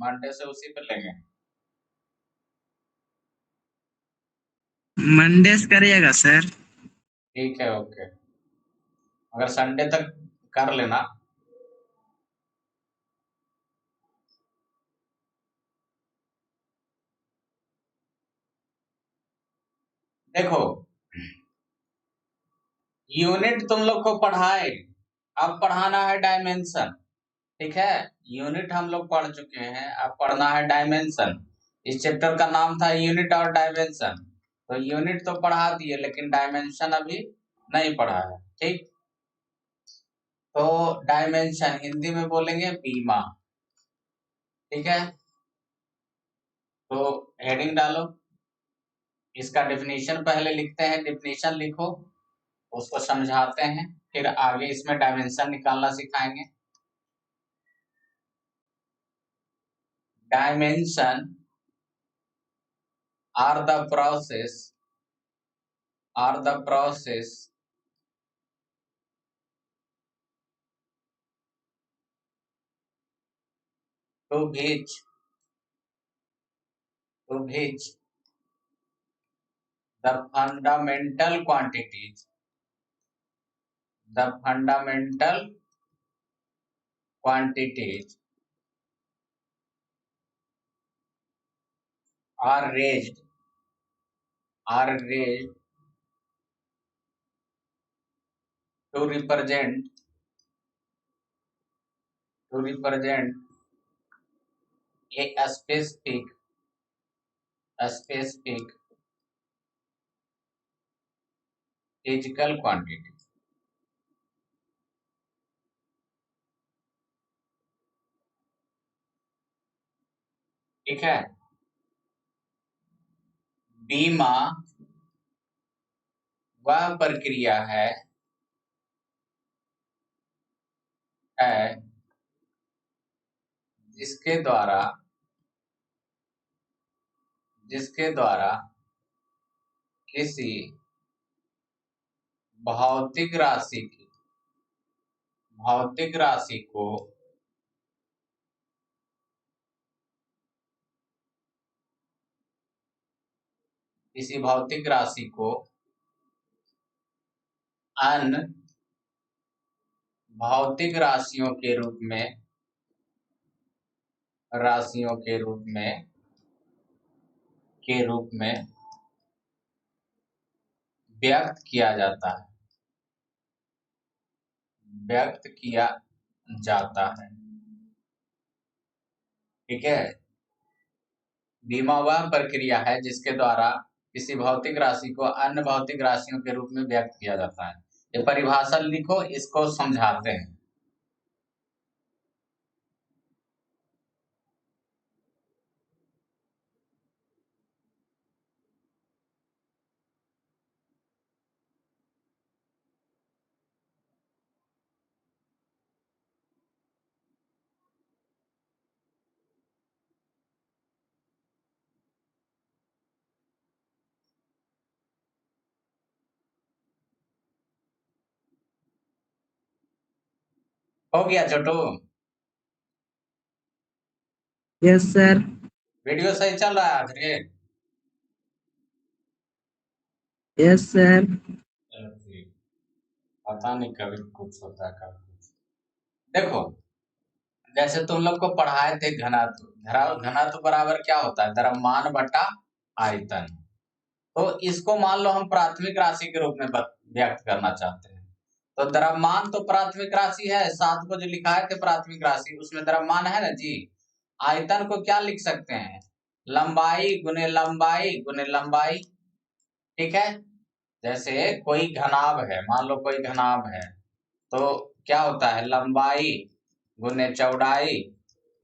Monday से उसी पे लेंगे। मंडे से करिएगा सर। ठीक है, ओके। अगर संडे तक कर लेना। देखो, यूनिट तुम लोग को पढ़ाए, अब पढ़ाना है डायमेंशन। ठीक है, यूनिट हम लोग पढ़ चुके हैं, अब पढ़ना है डायमेंशन। इस चैप्टर का नाम था यूनिट और डायमेंशन। तो यूनिट तो पढ़ा दिए, लेकिन डायमेंशन अभी नहीं पढ़ा है। ठीक, तो डायमेंशन हिंदी में बोलेंगे बीमा। ठीक है, तो हेडिंग डालो, इसका डेफिनेशन पहले लिखते हैं। डेफिनेशन लिखो, उसको समझाते हैं, फिर आगे इसमें डायमेंशन निकालना सिखाएंगे। Dimension are the process to which the fundamental quantities are raised to represent a specific physical quantity। ठीक है, बीमा वह प्रक्रिया है जिसके द्वारा किसी भौतिक राशि को अन्य भौतिक राशियों के रूप में व्यक्त किया जाता है। ठीक है, बीमा वह प्रक्रिया है जिसके द्वारा किसी भौतिक राशि को अन्य भौतिक राशियों के रूप में व्यक्त किया जाता है। ये परिभाषा लिखो, इसको समझाते हैं। हो गया छोटू? Yes sir. वीडियो सही चल रहा है आखिर? Yes sir. पता नहीं, कभी कुछ होता है कभी कुछ। देखो, जैसे तुम लोग को पढ़ाए थे घनत्व। घनत्व बराबर क्या होता है? द्रव्यमान बटा आयतन। तो इसको मान लो हम प्राथमिक राशि के रूप में व्यक्त करना चाहते हैं। तो द्रव्यमान तो प्राथमिक राशि है, 7 को जो लिखा है थे प्राथमिक राशि, उसमें द्रव्यमान है ना जी। आयतन को क्या लिख सकते हैं? लंबाई गुने लंबाई गुने लंबाई। ठीक है, जैसे कोई घनाभ है, मान लो कोई घनाभ है, तो क्या होता है? लंबाई गुने चौड़ाई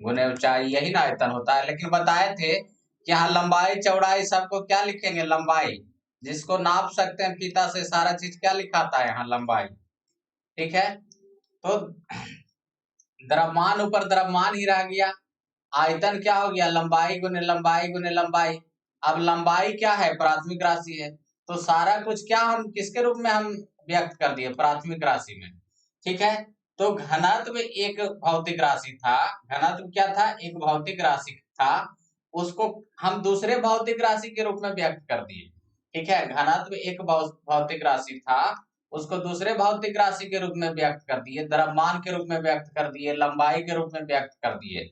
गुने ऊंचाई, यही ना आयतन होता है। लेकिन बताए थे कि यहाँ लंबाई चौड़ाई सबको क्या लिखेंगे? लंबाई। जिसको नाप सकते हैं फीता से, सारा चीज क्या लिखाता है यहाँ? लंबाई। ठीक है, तो द्रव्यमान ऊपर द्रव्यमान ही रह गया, आयतन क्या हो गया? लंबाई गुने लंबाई गुने लंबाई। अब लंबाई क्या है? प्राथमिक राशि है, तो सारा कुछ क्या हम किसके रूप में हम व्यक्त कर दिए? प्राथमिक राशि में। ठीक है, तो घनत्व एक भौतिक राशि था, घनत्व क्या था, एक भौतिक राशि था, उसको हम दूसरे भौतिक राशि के रूप में व्यक्त कर दिए। ठीक है, घनत्व एक भौतिक राशि था, उसको दूसरे भौतिक राशि के रूप में व्यक्त कर दिए, द्रव्यमान के रूप में व्यक्त कर दिए, लंबाई के रूप में व्यक्त कर दिए।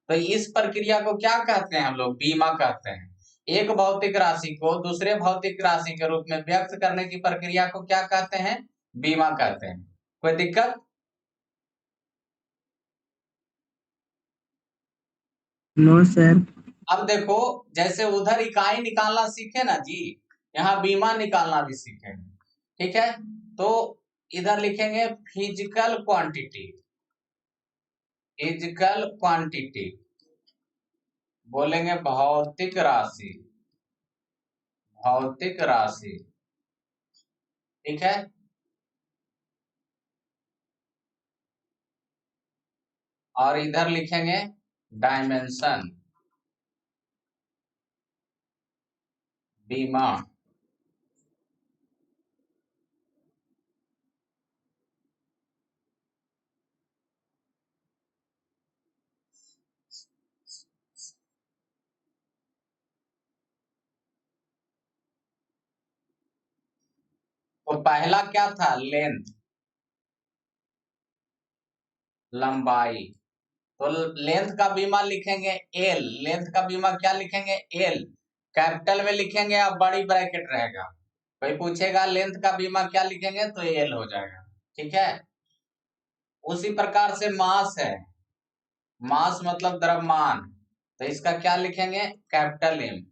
तो इस प्रक्रिया को क्या कहते हैं हम लोग, बीमा कहते हैं। एक भौतिक राशि को दूसरे भौतिक राशि के रूप में व्यक्त करने की प्रक्रिया को क्या कहते हैं, बीमा कहते हैं। कोई दिक्कत? No sir. अब देखो, जैसे उधर इकाई निकालना सीखे ना जी, यहाँ बीमा निकालना भी सीखेंगे। ठीक है, तो इधर लिखेंगे फिजिकल क्वांटिटी, फिजिकल क्वांटिटी बोलेंगे भौतिक राशि, भौतिक राशि। ठीक है, और इधर लिखेंगे डायमेंशन, बीमा। तो पहला क्या था, लेंथ, लंबाई। तो लेंथ का बीमा लिखेंगे एल, लेंथ का बीमा क्या लिखेंगे, एल। कैपिटल में लिखेंगे या बड़ी ब्रैकेट रहेगा, कोई पूछेगा लेंथ का बीमा क्या लिखेंगे तो एल हो जाएगा। ठीक है, उसी प्रकार से मास है, मास मतलब द्रव्यमान, तो इसका क्या लिखेंगे, कैपिटल एम।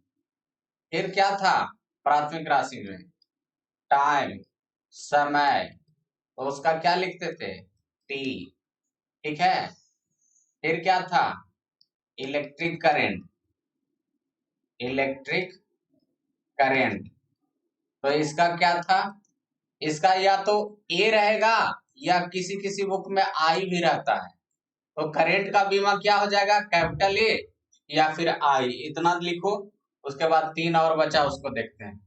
फिर क्या था प्राथमिक राशि में, टाइम, समय, तो उसका क्या लिखते थे, टी। ठीक है, फिर क्या था, इलेक्ट्रिक करेंट, इलेक्ट्रिक करेंट, तो इसका क्या था, इसका या तो ए रहेगा या किसी किसी बुक में आई भी रहता है। तो करेंट का बीमा क्या हो जाएगा, कैपिटल ए या फिर आई, इतना लिखो। उसके बाद तीन और बचा, उसको देखते हैं।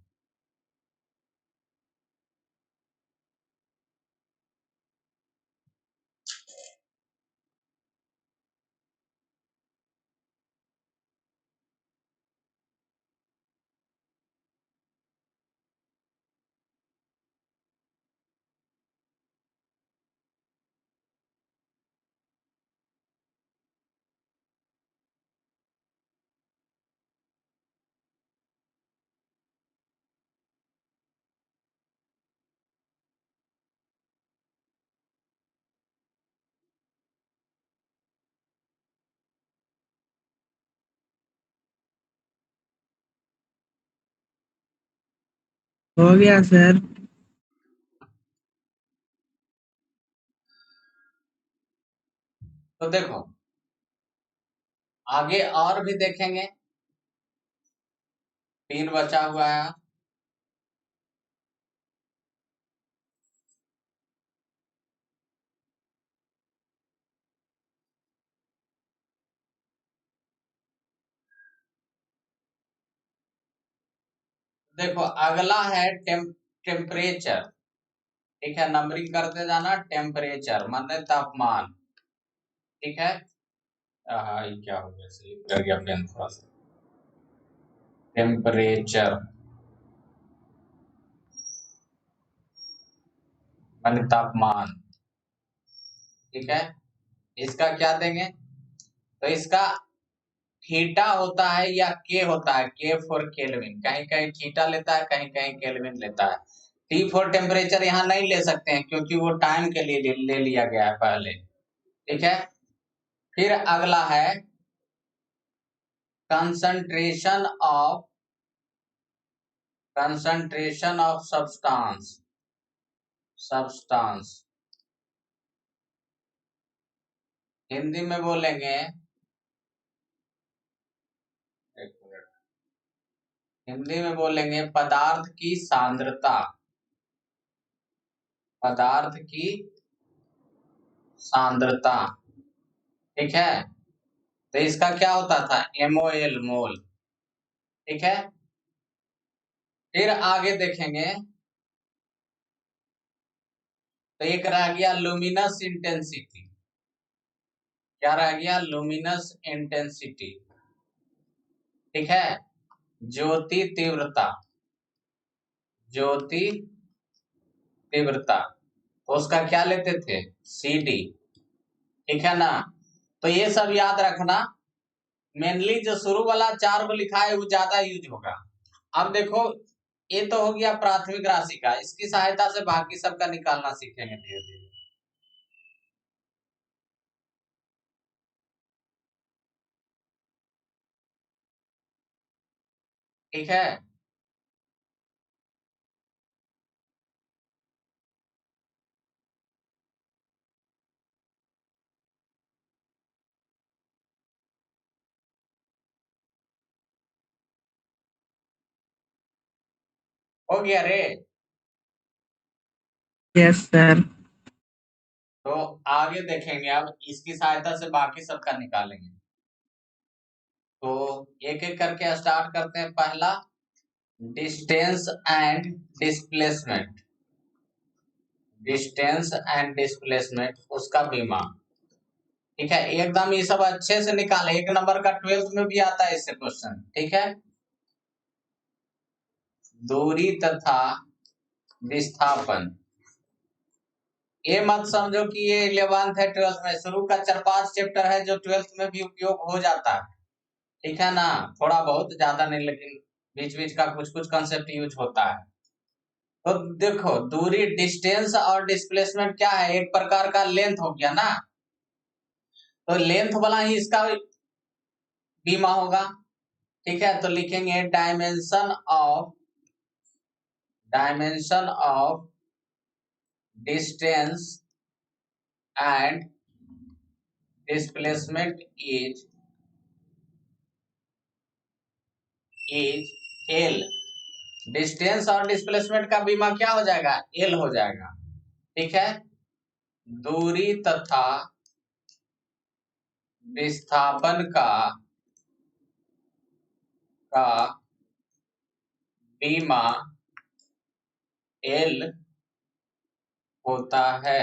हो गया सर। तो देखो, आगे और भी देखेंगे, तीन बचा हुआ है। देखो अगला है टेम्परेचर। ठीक है, नंबरिंग करते जाना, टेम्परेचर माने तापमान। ठीक है, हाँ ये क्या हो गया, सही कर गया पेन थोड़ा सा। टेम्परेचर माने तापमान। ठीक है, इसका क्या देंगे, तो इसका थीटा होता है या के होता है, के फॉर केल्विन, कहीं कहीं थीटा लेता है, कहीं कहीं केल्विन लेता है। टी फॉर टेम्परेचर यहाँ नहीं ले सकते हैं क्योंकि वो टाइम के लिए ले लिया गया है पहले। ठीक है, फिर अगला है concentration of, concentration of substance, substance Hindi में बोलेंगे, एक मिनट, हिंदी में बोलेंगे पदार्थ की सांद्रता, पदार्थ की सांद्रता। ठीक है, तो इसका क्या होता था, MOL, मोल। ठीक है, फिर आगे देखेंगे तो एक रह गया लुमिनस इंटेंसिटी। क्या रह गया? Luminous intensity. ठीक है, ज्योति तीव्रता, ज्योति तीव्रता, तो उसका क्या लेते थे? CD। ठीक है ना? तो ये सब याद रखना। मेनली जो शुरू वाला 4 को लिखा है वो ज्यादा यूज होगा। अब देखो, ये तो हो गया प्राथमिक राशि का, इसकी सहायता से बाकी सबका निकालना सीखेंगे धीरे धीरे। ठीक है, हो गया रे। Yes sir. तो आगे देखेंगे, अब इसकी सहायता से बाकी सबका निकालेंगे। तो एक एक करके स्टार्ट करते हैं। पहला, distance and displacement, distance and displacement उसका बीमा। ठीक है, एकदम ये सब अच्छे से निकाले, 1 नंबर का 12th में भी आता है इससे क्वेश्चन। ठीक है, दूरी तथा विस्थापन। ये मत समझो कि ये 11th है 12th में, शुरू का 4-5 चैप्टर है जो 12th में भी उपयोग हो जाता है। ठीक है ना? थोड़ा बहुत, ज्यादा नहीं, लेकिन बीच बीच का कुछ कुछ कंसेप्ट यूज होता है। तो देखो, दूरी, डिस्टेंस और डिस्प्लेसमेंट क्या है? एक प्रकार का लेंथ हो गया ना, तो लेंथ वाला ही इसका बीमा होगा। ठीक है, तो लिखेंगे dimension of distance and displacement is L. Distance और डिस्प्लेसमेंट का बीमा क्या हो जाएगा? एल हो जाएगा। ठीक है, दूरी तथा विस्थापन का बीमा एल होता है।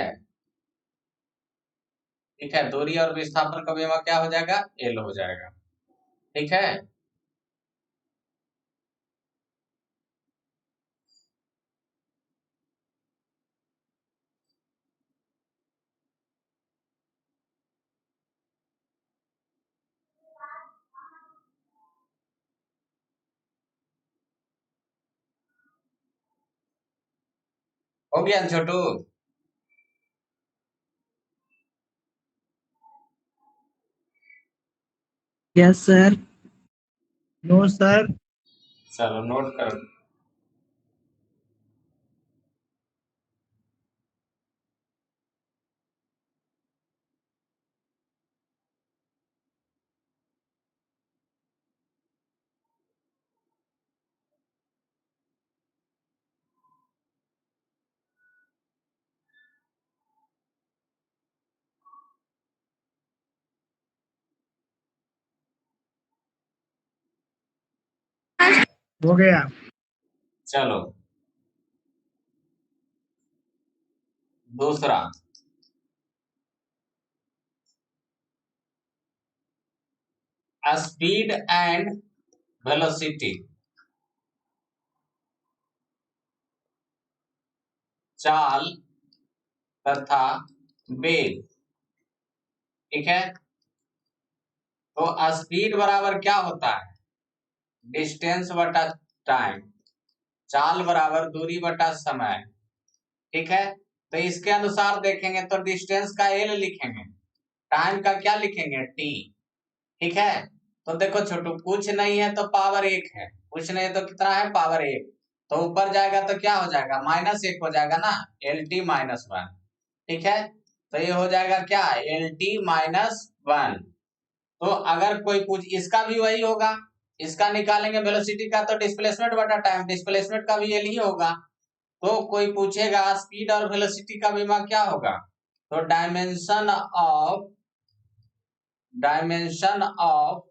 ठीक है, दूरी और विस्थापन का बीमा क्या हो जाएगा? एल हो जाएगा। ठीक है, हो गया Chhotu? Yes sir. No sir. चलो नोट कर। हो गया। चलो, दूसरा, स्पीड एंड वेलोसिटी, चाल तथा वेग। ठीक है, तो स्पीड बराबर क्या होता है? डिस्टेंस बटा टाइम। चाल बराबर दूरी बटा समय। ठीक है, तो इसके अनुसार देखेंगे तो डिस्टेंस का एल लिखेंगे, टाइम का क्या लिखेंगे? टी। ठीक है, तो देखो छोटू, कुछ नहीं है तो पावर 1 है, कुछ नहीं है तो कितना है? पावर 1। तो ऊपर जाएगा तो क्या हो जाएगा? -1 हो जाएगा ना, LT-1। ठीक है, तो ये हो जाएगा क्या? LT-1। तो अगर कोई पूछ, इसका भी वही होगा, इसका निकालेंगे वेलोसिटी का, तो डिस्प्लेसमेंट बटा टाइम, डिस्प्लेसमेंट का भी यही होगा। तो कोई पूछेगा स्पीड और वेलोसिटी का बीमा क्या होगा? तो dimension of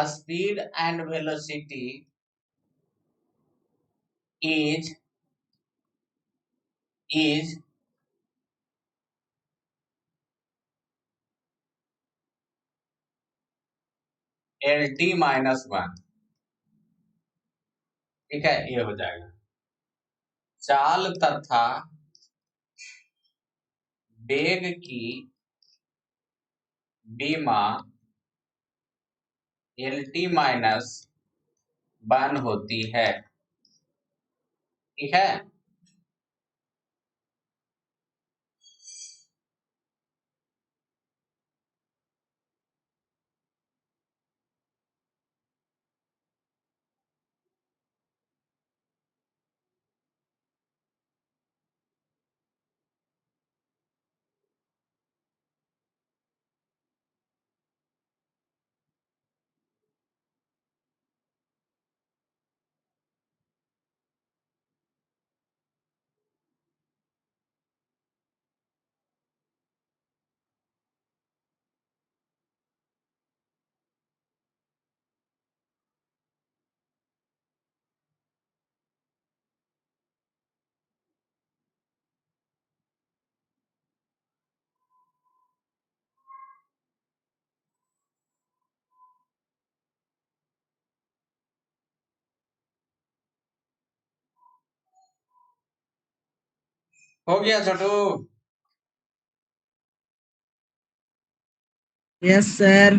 speed and velocity is is LT -1। ठीक है, ये हो जाएगा। चाल तथा वेग की बीमा LT -1 होती है। ठीक है, हो गया छोटू। Yes sir.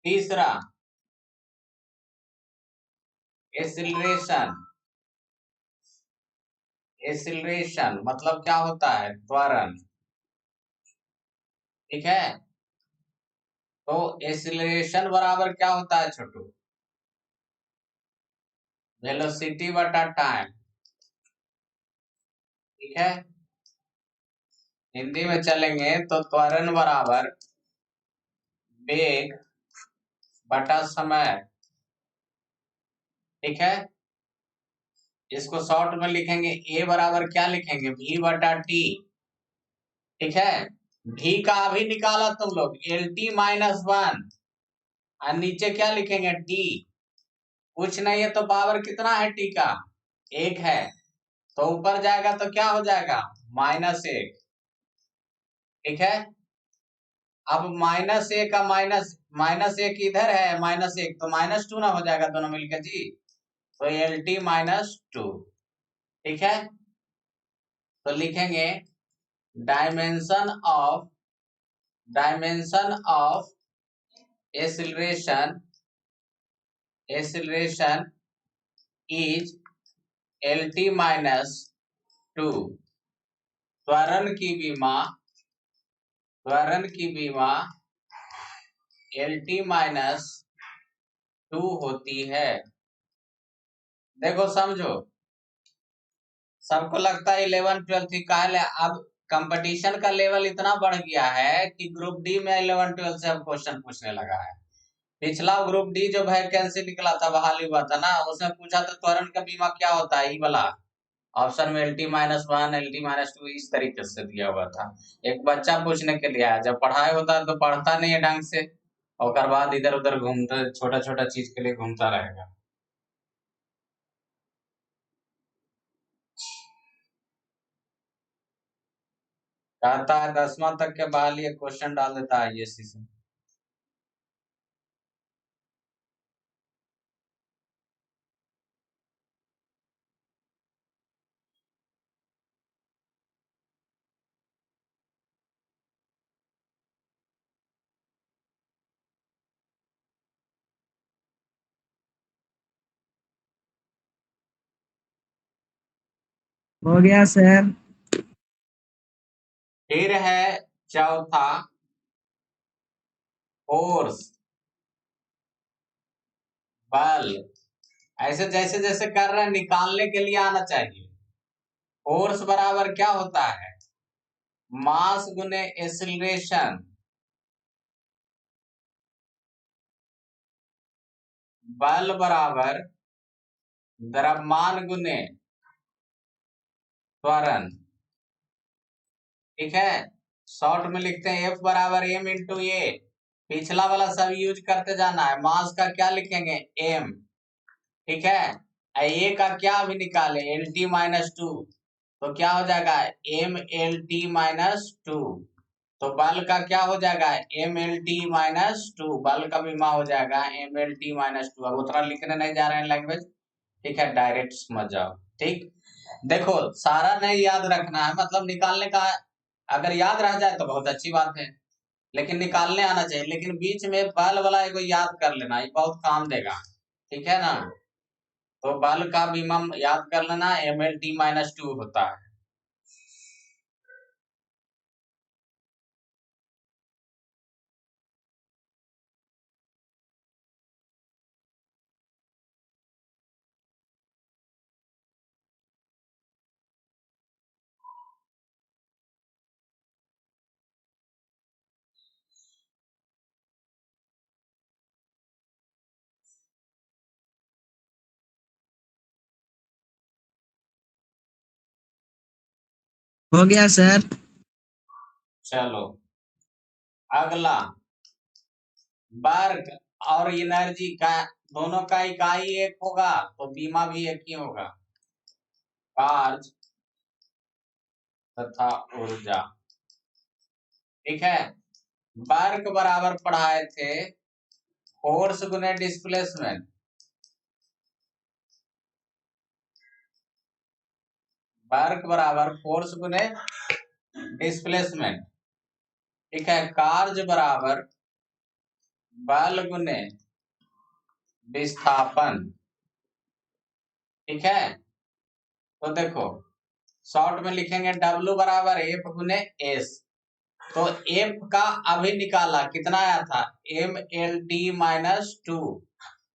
तीसरा, एक्सीलरेशन। एक्सीलरेशन मतलब क्या होता है? त्वरण। ठीक है, तो एक्सीलरेशन बराबर क्या होता है छोटू? वेलोसिटी बटा टाइम। ठीक है, हिंदी में चलेंगे तो त्वरण बराबर वेग बटा समय। ठीक है, इसको शॉर्ट में लिखेंगे, ए बराबर क्या लिखेंगे? V बटा टी। ठीक है, V का अभी निकाला तुम लोग, LT -1, और नीचे क्या लिखेंगे? T। कुछ नहीं है तो पावर कितना है T का? 1 है, तो ऊपर जाएगा तो क्या हो जाएगा? -1। ठीक है, अब -1 का -1 इधर है, -1 तो -2 ना हो जाएगा दोनों मिलकर जी, तो LT -2। ठीक है, तो लिखेंगे dimension of acceleration is LT -2। त्वरण की बीमा LT -2 होती है। देखो समझो, सबको लगता है 11 12 थी काहे, अब कंपटीशन का लेवल इतना बढ़ गया है कि ग्रुप डी में 11 12 से अब क्वेश्चन पूछने लगा है। पिछला ग्रुप डी जो वैकेंसी निकला था, बहाली हुआ था ना, उसमें पूछा था त्वरण का बीमा क्या होता है, ई वाला ऑप्शन में LT -1 LT -2 इस तरीके से दिया हुआ था। एक बच्चा पूछने के लिए आया, जब पढ़ाई होता है तो पढ़ता नहीं है ढंग से, और बाद इधर उधर घूमता, छोटा छोटा चीज के लिए घूमता रहेगा। कहता है 10वां तक के बहाली क्वेश्चन डाल देता है ISC से। हो गया सर। फिर है चौथा, फोर्स, बल। ऐसे जैसे जैसे कर रहे हैं निकालने के लिए आना चाहिए। फोर्स बराबर क्या होता है? मास गुने एक्सीलरेशन। बल बराबर द्रव्यमान गुने त्वरण। ठीक है, शॉर्ट में लिखते हैं F बराबर M इंटू ए। पिछला वाला सब यूज करते जाना है। मास का क्या लिखेंगे? M। ठीक है, ए का क्या भी निकाले? LT -2। तो क्या हो जाएगा MLT-2। तो बल का क्या हो जाएगा MLT-2, बल का विमा हो जाएगा MLT-2। अब उतना लिखने नहीं जा रहे हैं लैंग्वेज, ठीक है, डायरेक्ट समझ जाओ। ठीक, देखो सारा नहीं याद रखना है, मतलब निकालने का, अगर याद रह जाए तो बहुत अच्छी बात है, लेकिन निकालने आना चाहिए। लेकिन बीच में बल वाला एगो याद कर लेना, ये बहुत काम देगा, ठीक है ना। तो बल का बीमा याद कर लेना, MLT-2 होता है। हो गया सर। चलो अगला, वर्क और एनर्जी का दोनों का इकाई एक होगा तो बीमा भी एक ही होगा, कार्य तथा ऊर्जा। ठीक है, वर्क बराबर पढ़ाए थे फोर्स गुने डिस्प्लेसमेंट, वर्क बराबर फोर्स गुने डिस्प्लेसमेंट। ठीक है, कार्य बराबर बल गुने विस्थापन। ठीक है, तो देखो शॉर्ट में लिखेंगे W बराबर F गुने S। तो F का अभी निकाला कितना आया था MLT-2।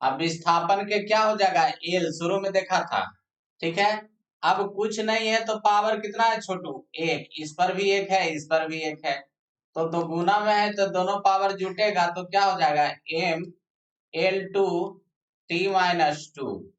अब विस्थापन के क्या हो जाएगा L, शुरू में देखा था। ठीक है, अब कुछ नहीं है तो पावर कितना है छोटू, एक, इस पर भी एक है, इस पर भी एक है, तो दो गुना में है तो दोनों पावर जुटेगा तो क्या हो जाएगा ML2T-2।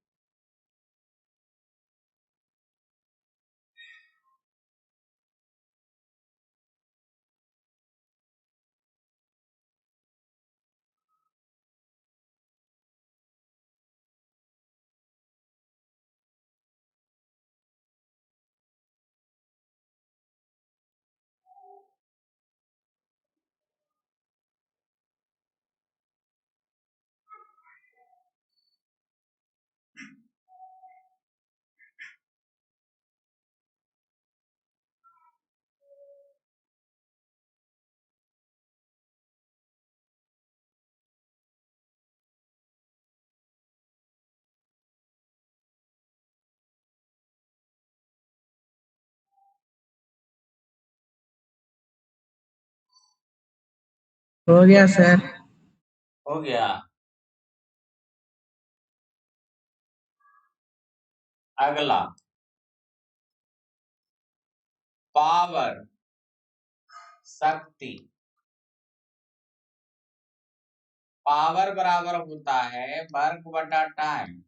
हो गया सर। हो गया। अगला, पावर शक्ति, पावर बराबर होता है वर्क बटा टाइम।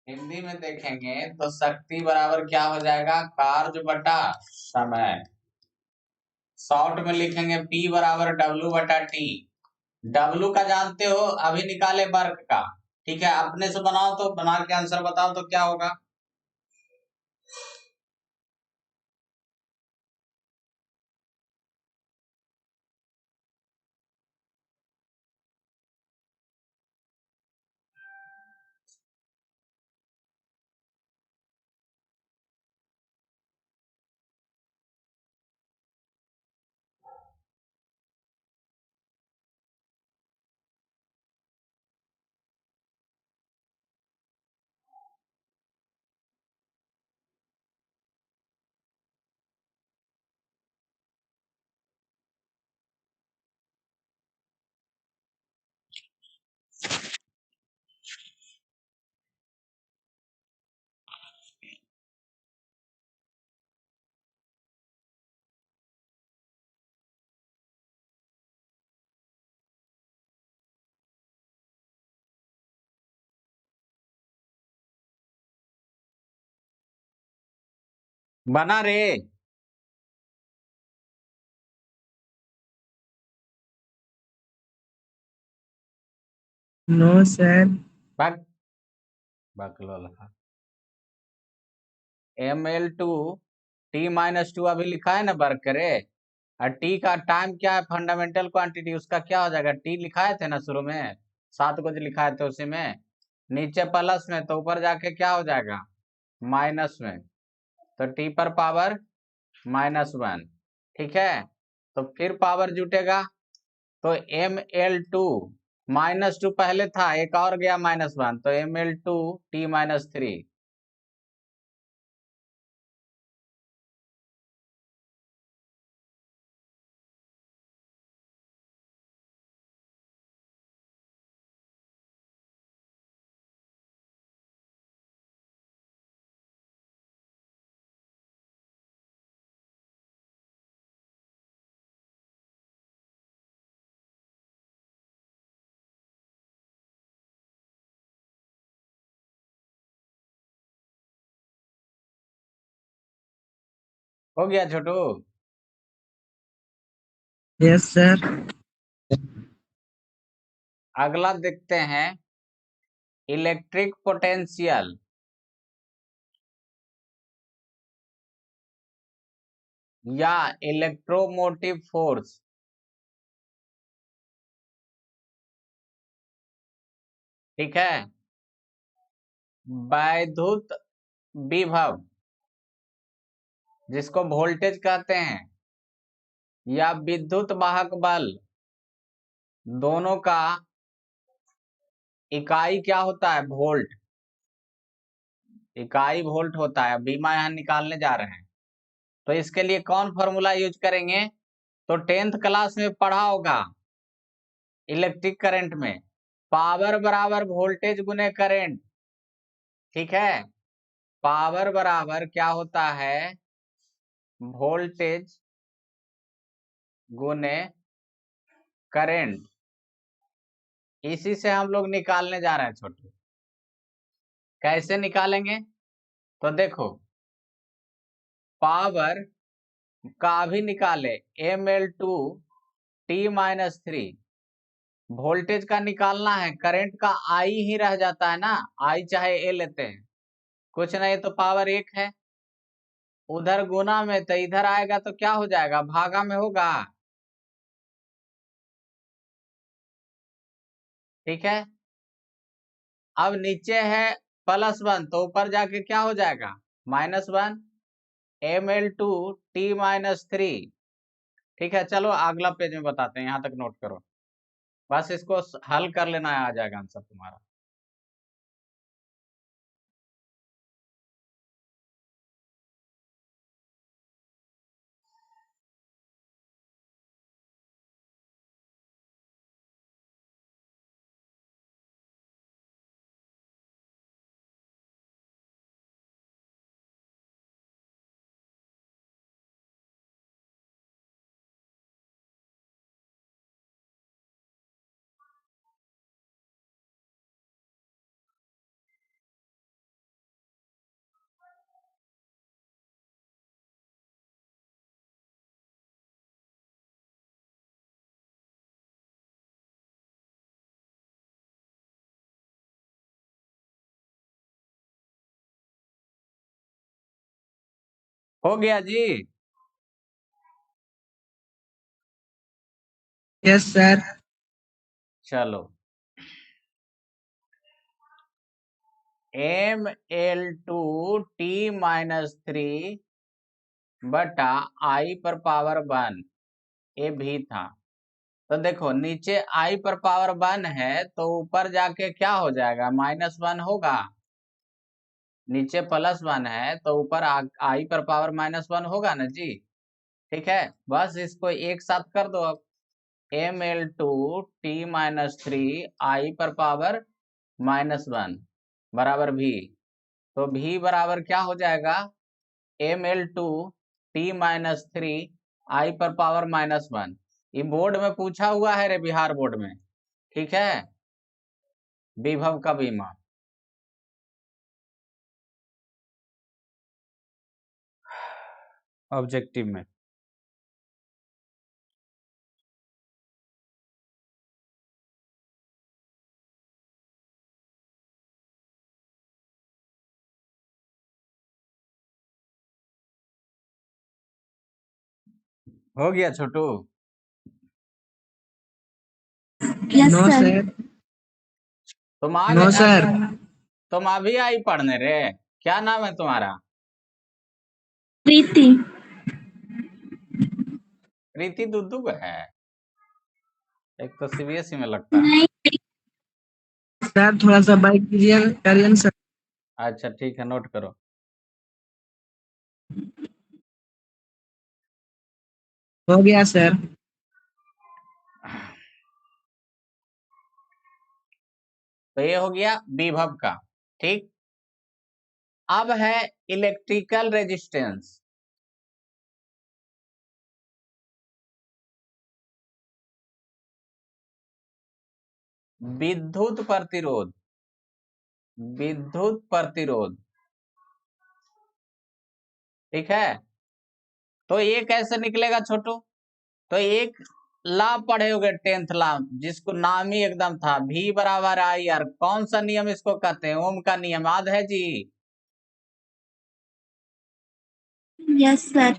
हिंदी में देखेंगे तो शक्ति बराबर क्या हो जाएगा कार्य बटा समय। शॉर्ट में लिखेंगे P बराबर W बटा T। W का जानते हो, अभी निकाले वर्क का। ठीक है, अपने से बनाओ तो बना के आंसर बताओ तो क्या होगा। बना रे। No sir. बन बकलोल ml2 t-2 अभी लिखा है ना वर्क करे, और टी का टाइम क्या है, फंडामेंटल क्वांटिटी, उसका क्या हो जाएगा, टी लिखाए थे ना शुरू में, 7 कुछ लिखाए थे उसी में, नीचे प्लस में तो ऊपर जाके क्या हो जाएगा माइनस में, तो टी पर पावर -1, ठीक है। तो फिर पावर जुटेगा, तो ml2 -2 पहले था, एक और गया -1, तो ml2 t-3। हो गया छोटू। Yes sir. अगला देखते हैं, इलेक्ट्रिक पोटेंशियल या इलेक्ट्रोमोटिव फोर्स, ठीक है। वैद्युत विभव जिसको वोल्टेज कहते हैं, या विद्युत वाहक बल, दोनों का इकाई क्या होता है, वोल्ट, इकाई वोल्ट होता है। बीमा यहां निकालने जा रहे हैं, तो इसके लिए कौन फॉर्मूला यूज करेंगे, तो 10th क्लास में पढ़ा होगा इलेक्ट्रिक करंट में, पावर बराबर वोल्टेज गुने करंट, ठीक है। पावर बराबर क्या होता है, वोल्टेज गुने करंट, इसी से हम लोग निकालने जा रहे हैं छोटे। कैसे निकालेंगे, तो देखो पावर का भी निकाले, ml2 t-3, वोल्टेज का निकालना है, करंट का आई ही रह जाता है ना, आई चाहे ए लेते हैं, कुछ नहीं तो पावर 1 है, उधर गुना में तो इधर आएगा तो क्या हो जाएगा, भागा में होगा, ठीक है। अब नीचे है +1, तो ऊपर जाके क्या हो जाएगा -1, ml2 t-3, ठीक है। चलो अगला पेज में बताते हैं, यहां तक नोट करो, बस इसको हल कर लेना है, आ जाएगा आंसर तुम्हारा। हो गया जी। Yes sir. चलो ml2 t-3 बटा आई पर पावर 1, ये भी था। तो देखो नीचे आई पर पावर 1 है, तो ऊपर जाके क्या हो जाएगा -1 होगा, नीचे +1 है तो ऊपर आई पर पावर -1 होगा ना जी, ठीक है। बस इसको एक साथ कर दो अब, ml2 t-3 आई पर पावर -1 बराबर भी, तो भी बराबर क्या हो जाएगा, ml2 t-3 आई पर पावर -1। ये बोर्ड में पूछा हुआ है रे, बिहार बोर्ड में, ठीक है, विभव का बीमा। ऑब्जेक्टिव में हो गया Chhotu? Yes no sir. Sir. तुम आ नो गए सर। तुम अभी आई पढ़ने रे? क्या नाम है तुम्हारा? प्रीति। प्रीति दुद्दू है? एक तो सीबीएसई में लगता है। नहीं सर थोड़ा सा बाइक कीजिए करिए ना सर। अच्छा ठीक है, नोट करो। हो गया सर। तो ये हो गया विभव का। ठीक, अब है इलेक्ट्रिकल रेजिस्टेंस। विद्युत प्रतिरोध। विद्युत प्रतिरोध, ठीक है। तो ये कैसे निकलेगा छोटू? तो एक ला पढ़े होगे, 10th ला, जिसको नाम ही एकदम था, V बराबर आई आर। कौन सा नियम इसको कहते हैं? ओम का नियम, याद है जी? Yes sir.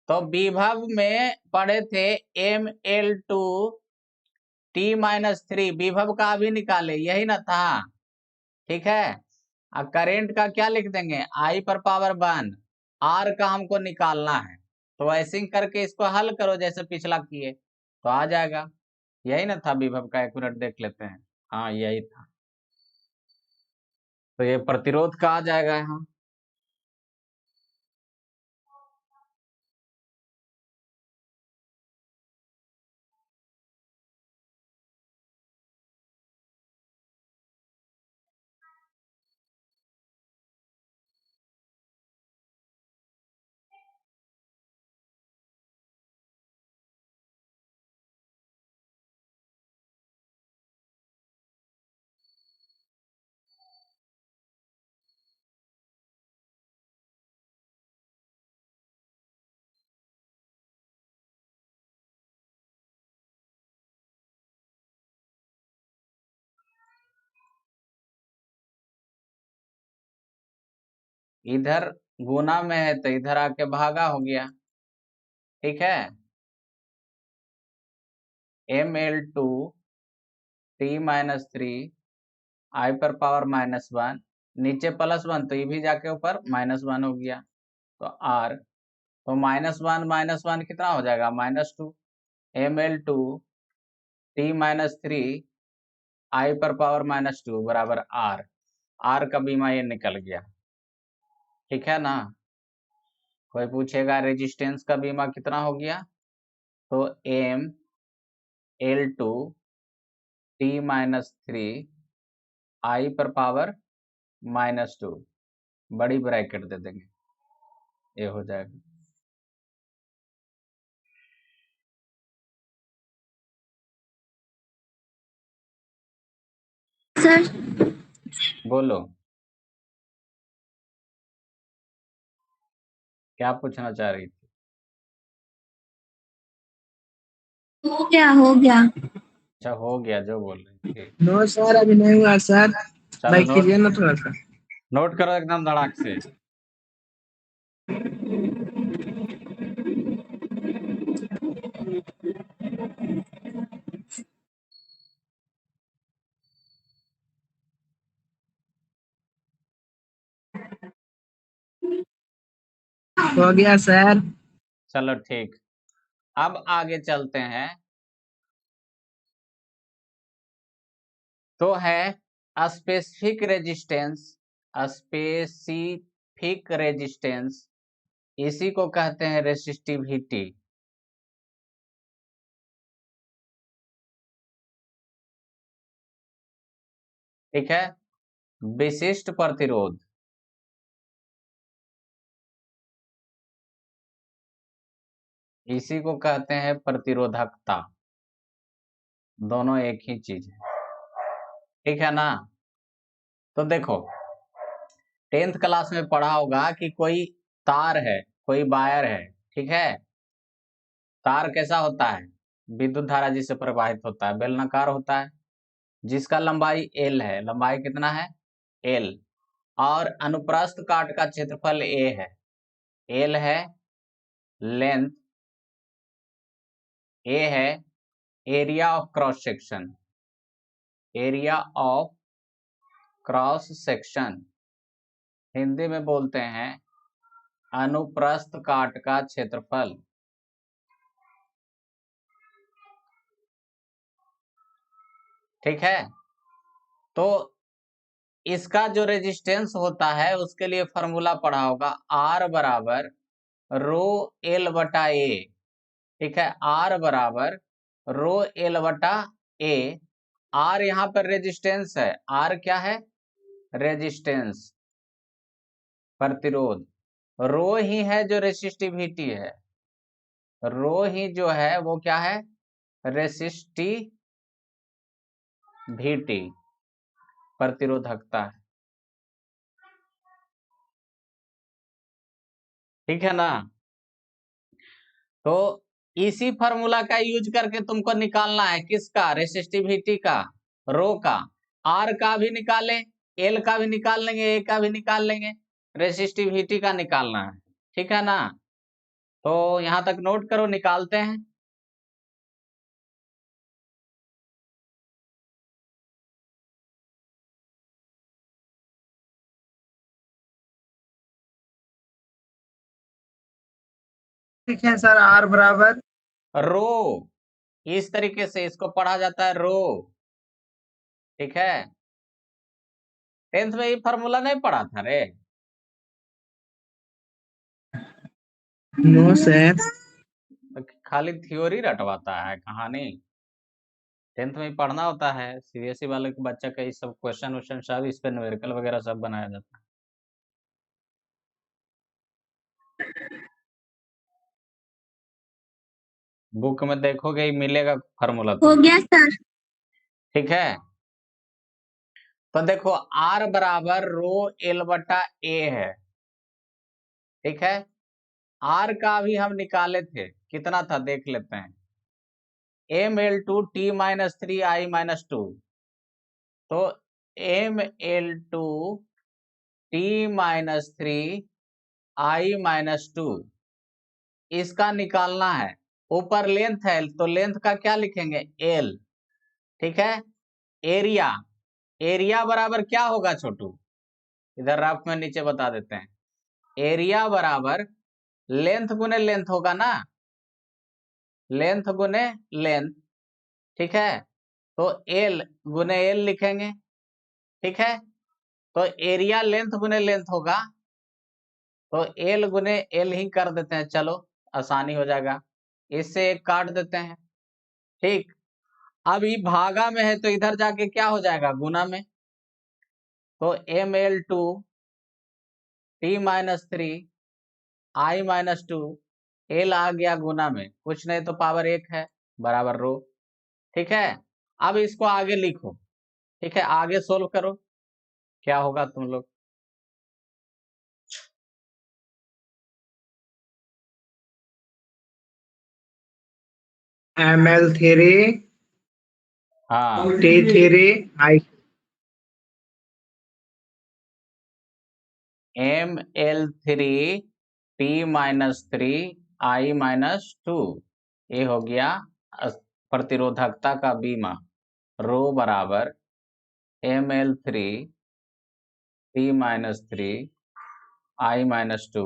तो विभव में पढ़े थे ML2 T-3, विभव का भी निकाले, यही ना था? ठीक है। अब करेंट का क्या लिख देंगे? I पर पावर 1, R का हमको निकालना है। तो ऐसे ही करके इसको हल करो जैसे पिछला किए, तो आ जाएगा। यही ना था विभव का? 1 मिनट देख लेते हैं। हाँ यही था। तो ये प्रतिरोध का आ जाएगा यहाँ। इधर गुना में है तो इधर आके भागा हो गया, ठीक है। ML2 T-3 I पर पावर -1, नीचे +1 तो ये भी जाके ऊपर -1 हो गया, तो R। तो -1 कितना हो जाएगा? -2। ML2 T-3 I पर पावर -2 बराबर R। R का बीमा ये निकल गया, ठीक है ना। कोई पूछेगा रेजिस्टेंस का बीमा कितना हो गया, तो ML2 T-3 I पर पावर -2, बड़ी ब्रैकेट दे देंगे, ये हो जाएगा। सर बोलो, क्या पूछना चाह रही थी? हो गया हो गया। अच्छा हो गया जो बोल रही थी। नो सर अभी नहीं हुआ सर। चलो बाइक नोट, कीजिए ना थोड़ा सा। नोट करो एकदम धड़ाक से। हो गया सर। चलो ठीक, अब आगे चलते हैं। तो है स्पेसिफिक रेजिस्टेंस। स्पेसिफिक रेजिस्टेंस, इसी को कहते हैं रेसिस्टिविटी, ठीक है। विशिष्ट प्रतिरोध, इसी को कहते हैं प्रतिरोधकता। दोनों एक ही चीज है, ठीक है ना। तो देखो 10th क्लास में पढ़ा होगा कि कोई तार है, कोई वायर है, ठीक है। तार कैसा होता है? विद्युत धारा जिससे प्रवाहित होता है, बेलनाकार होता है, जिसका लंबाई L है। लंबाई कितना है? L। और अनुप्रस्थ काट का क्षेत्रफल A है। L है लेंथ, ए है area of cross section, area of cross section Hindi में बोलते हैं अनुप्रस्थ काट का क्षेत्रफल। ठीक है, तो इसका जो रेजिस्टेंस होता है उसके लिए फॉर्मूला पढ़ा होगा, आर बराबर रो एल बटा ए। ठीक है, आर बराबर रो एल बटा ए। आर यहाँ पर रेजिस्टेंस है, आर क्या है, रेजिस्टेंस, प्रतिरोध। रो ही है जो रेसिस्टिविटी है, रो ही जो है वो क्या है, रेसिस्टिविटी, प्रतिरोधकता है। ठीक है ना, तो इसी फार्मूला का यूज करके तुमको निकालना है किसका, रेसिस्टिविटी का, रो का। आर का भी निकालें, एल का भी निकाल लेंगे, ए का भी निकाल लेंगे, रेसिस्टिविटी का निकालना है। ठीक है ना, तो यहां तक नोट करो, निकालते हैं। ठीक है सर, आर बराबर रो, इस तरीके से इसको पढ़ा जाता है, रो। ठीक है, 10th में ये फार्मूला नहीं पढ़ा था रे? No sir. खाली थ्योरी रटवाता है, कहानी 10th में ही पढ़ना होता है। सीबीएसई वाले के बच्चा का ये सब क्वेश्चन वोश्चन सब इस पे न्यूमेरिकल वगैरह सब बनाया जाता है। बुक में देखोगे ही मिलेगा फार्मूला हो तुमको। गया सर। ठीक है, तो देखो आर बराबर रो एल बटा ए है। ठीक है, आर का भी हम निकाले थे, कितना था देख लेते हैं, M L two T minus 3 I minus 2। तो M L two T minus 3 I minus 2 इसका निकालना है। ऊपर लेंथ है तो लेंथ का क्या लिखेंगे, एल। ठीक है, एरिया, एरिया बराबर क्या होगा छोटू, इधर रफ में नीचे बता देते हैं, एरिया बराबर लेंथ गुने लेंथ होगा ना, लेंथ गुने लेंथ। ठीक है, तो एल गुने एल लिखेंगे। ठीक है, तो एरिया लेंथ गुने लेंथ होगा, तो एल गुने एल ही कर देते हैं, चलो आसानी हो जाएगा, इससे एक काट देते हैं। ठीक, अब ये भागा में है तो इधर जाके क्या हो जाएगा, गुना में। तो M L two T minus 3 I minus 2 L आ गया गुना में, कुछ नहीं तो पावर 1 है, बराबर रो। ठीक है, अब इसको आगे लिखो। ठीक है, आगे सोल्व करो, क्या होगा तुम लोग। ML3 हाँ, T3 I। M L 3 T minus 3 I minus 2, ये हो गया प्रतिरोधकता का बीमा, रो बराबर M L 3 T minus 3 I minus 2।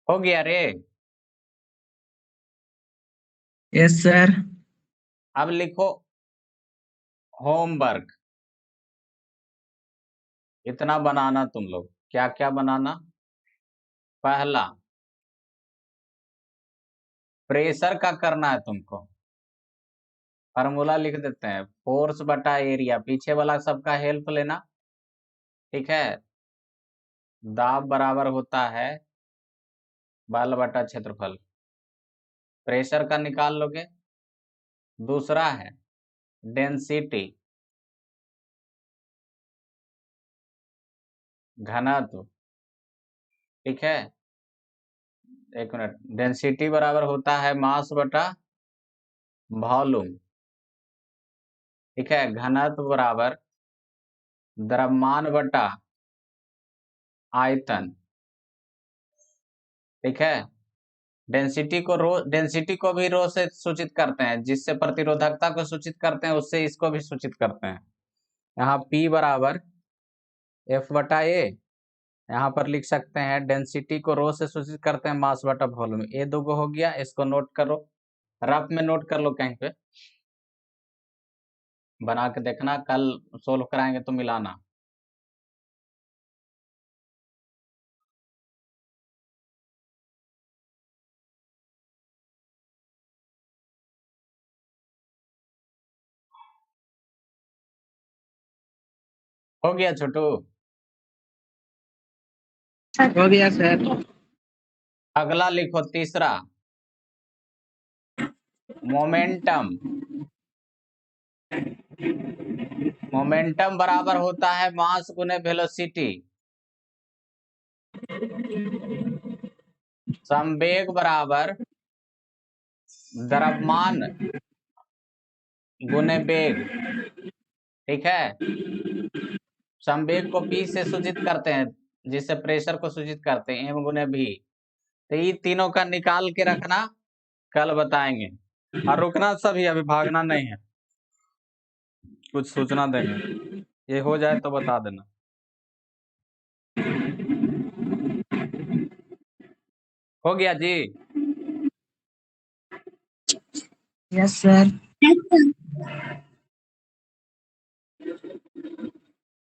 हो गया रे। Yes sir. अब लिखो होमवर्क, इतना बनाना तुम लोग, क्या क्या बनाना। पहला, प्रेशर का करना है तुमको, फार्मूला लिख देते हैं, फोर्स बटा एरिया, पीछे वाला सबका हेल्प लेना। ठीक है, दाब बराबर होता है बल बटा क्षेत्रफल, प्रेशर का निकाल लोगे। दूसरा है डेंसिटी, घनत्व, ठीक है। एक मिनट, डेंसिटी बराबर होता है मास बटा वॉल्यूम, ठीक है। घनत्व बराबर द्रव्यमान बटा आयतन, ठीक है। डेंसिटी को भी रो से सूचित करते हैं, जिससे प्रतिरोधकता को सूचित करते हैं, उससे इसको भी सूचित करते हैं। यहाँ P बराबर F बटा ए, यहाँ पर लिख सकते हैं डेंसिटी को रो से सूचित करते हैं, मास बटा वॉल्यूम। ये दो हो गया, इसको नोट करो, रफ में नोट कर लो कहीं पे, बना के देखना, कल सोल्व कराएंगे तो मिलाना। हो गया छोटू? हो गया सर। अगला लिखो तीसरा, मोमेंटम। मोमेंटम बराबर होता है मास गुने वेलोसिटी। संवेग बराबर द्रव्यमान गुने वेग, ठीक है। संवेग को P से सूचित करते हैं, जिससे प्रेशर को सूचित करते हैं, M गुने V। तो ये तीनों का निकाल के रखना, कल बताएंगे। और रुकना सभी, अभी भागना नहीं है, कुछ सूचना देंगे, ये हो जाए तो बता देना। हो गया जी? Yes sir. Yes, sir.